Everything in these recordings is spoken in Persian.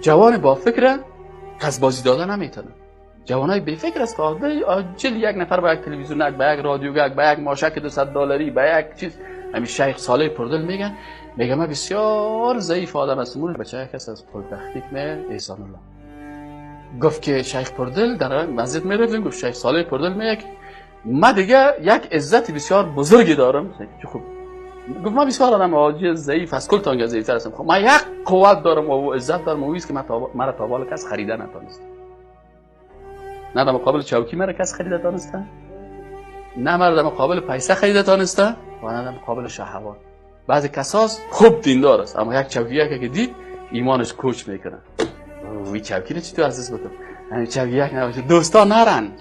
جوان با فکر کس بازی دادن نمیتونه. جوانای بی فکر است که عاجل یک نفر با یک تلویزیون، با یک رادیو، با یک ماشک $200، با یک چیز. همین شیخ صالح پردل میگه من بسیار ضعیف آدم هستم. بچه کس از پلیتکنیک احسان الله گفت که شیخ پردل در مسجد میرفتیم، گفت شیخ صالح پردل میگه من دیگه یک عزت بسیار بزرگی دارم. چه خوب. گفت من بسیار آدم عاجز ضعیف از کل تانگه ضعیفتر هستم. خب من یک قوت دارم و عزت دارم و که مرا تا بالا کس خریده نتونست. نه در مقابل چوکی مرا کس خریده تانسته، نه مرا در مقابل پیسه خریده تانسته و نه در مقابل شهوات. بعضی کساس خوب دیندار است اما یک چوکی که دید ایمانش کوچ میکنه. وی چوکی رو چی تو عزیز بکن؟ همین چوکی یک نباشه دوستان نرن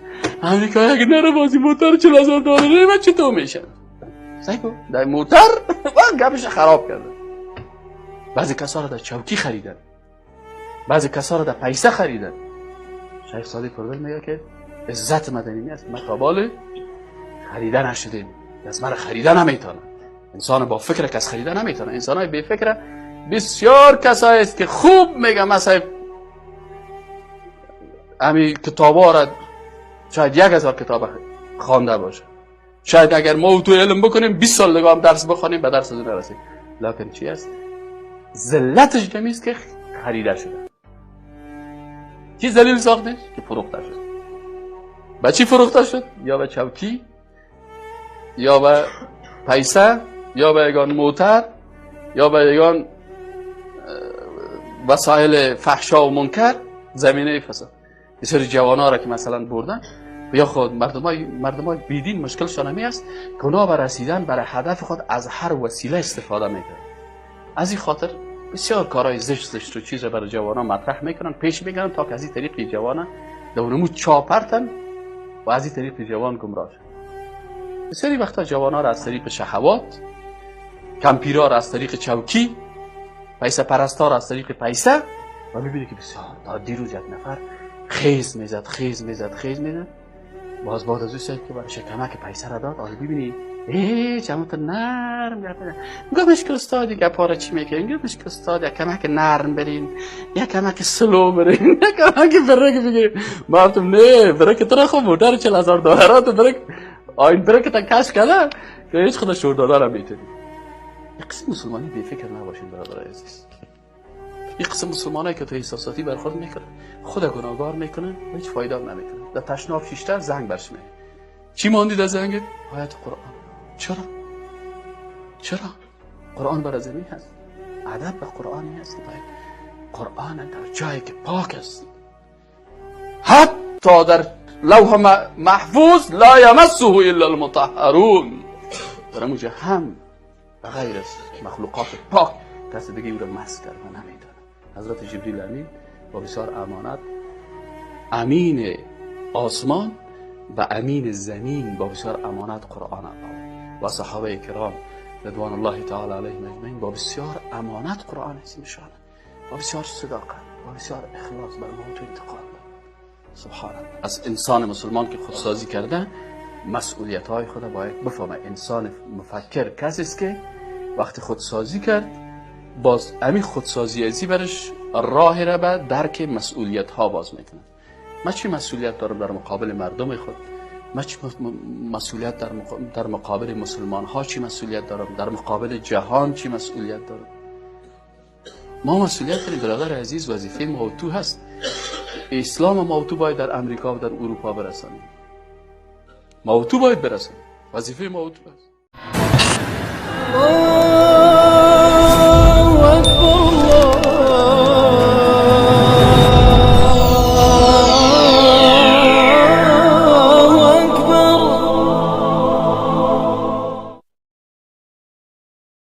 امریکا یک نره بازی موتر $40,000 من چطور میشه؟ سایکو در موتر گپش خراب کرده. بعضی کسا رو در چوکی خریدن، بعضی کسا رو در پیسه خریدن. شیخ صالح پردل میگه که عزت مدنی نیست، ما تابال خریده نشدیم، از من خریده نمیتونه. انسان با فکر کس خریده نمیتونه. انسانای بی فکر بسیار کسایی است که خوب میگه مثلا امی کتابا را شاید 1,000 کتاب خوانده باشه، شاید اگر ما تو علم بکنیم 20 سال دیگه هم درس بخونیم به درس نرسیم، لکن چی است؟ ذلتش کمیست که خریده شده. چی ذلیل ساختش؟ که فروخته شد. به چی فروخته شد؟ یا به چوکی، یا به پیسه، یا به یگان موتر، یا به یگان وسایل فحشا و منکر، زمینه فساد. بسیاری جوان‌ها را که مثلا بردن یا خود مردمای بیدین مشکلشان همی است که اونا برای رسیدن برای هدف خود از هر وسیله استفاده میکنن. از این خاطر بسیار کارهای زشت و چیز را برای جوانان مطرح میکنن، پیش میگیرن تا که از این طریق جوانان دورمو چاپرتن و از این طریق جوان گمراه شن. بسیاری وقتا جوانان را از طریق شهوات، کمپیرا را از طریق چوکی، پیسه پرستا را از طریق پیسه و میبینی که بسیار تا دیروز یک نفر خیز میزد باز بعد از او که برای کمک پیسه را داد. آره ببینی چمون تو نرم گرده میگم مشکل استادی گپارا چی میکنین؟ میگم مشکل استاد یک کمک نرم برین، یک کمک سلو برین، یک کمک برک بگیرین. مردم نه برک تو را خب موتر $40,000 تو برک آین برک تا کش کنه که هیچ خدا شور داده را میتونی. یک قسم مسلمانی بی فکر نباشین برادر عزیز. یک قسم مسلمانایی که تو احساساتی برخورد میکنه خود گناهگار میکنه و هیچ فایده نمیکنه. در تشناب شیشتر زنگ برش میکنه. چی ماندی در زنگ؟ آیت قرآن. چرا؟ قرآن برای زمین هست. ادب به قرآنی هست. قرآن در جایی که پاک است، حتی در لوح محفوظ لا یمسه الا المطهرون، در اونجا هم غیر از مخلوقات پاک کسی دیگه او را مس کرده نمیتونه. حضرت جبریل امین با بسیار امانت، امین آسمان و امین زمین با بسیار امانت قرآن آورد و صحابه کرام رضوان الله تعالی علیهم اجمعین با بسیار امانت قرآن اسمشان، با بسیار صداقت، با بسیار اخلاص بر موت انتقال. سبحان الله. از انسان مسلمان که خودسازی کرده مسئولیت های خود باید بفهمه. انسان مفکر کسی است که وقتی خودسازی کرد باز همین خودسازی ازی برش راه را به درک مسئولیت ها باز میکنه. من چی مسئولیت دارم در مقابل مردم خود؟ من چی مسئولیت در مقابل مسلمان ها چی مسئولیت دارم؟ در مقابل جهان چی مسئولیت دارم؟ ما مسئولیت داریم برادر عزیز. وظیفه ما تو هست اسلام ما تو باید در امریکا و در اروپا برسانیم. ما تو باید برسانیم. وظیفه ما تو هست.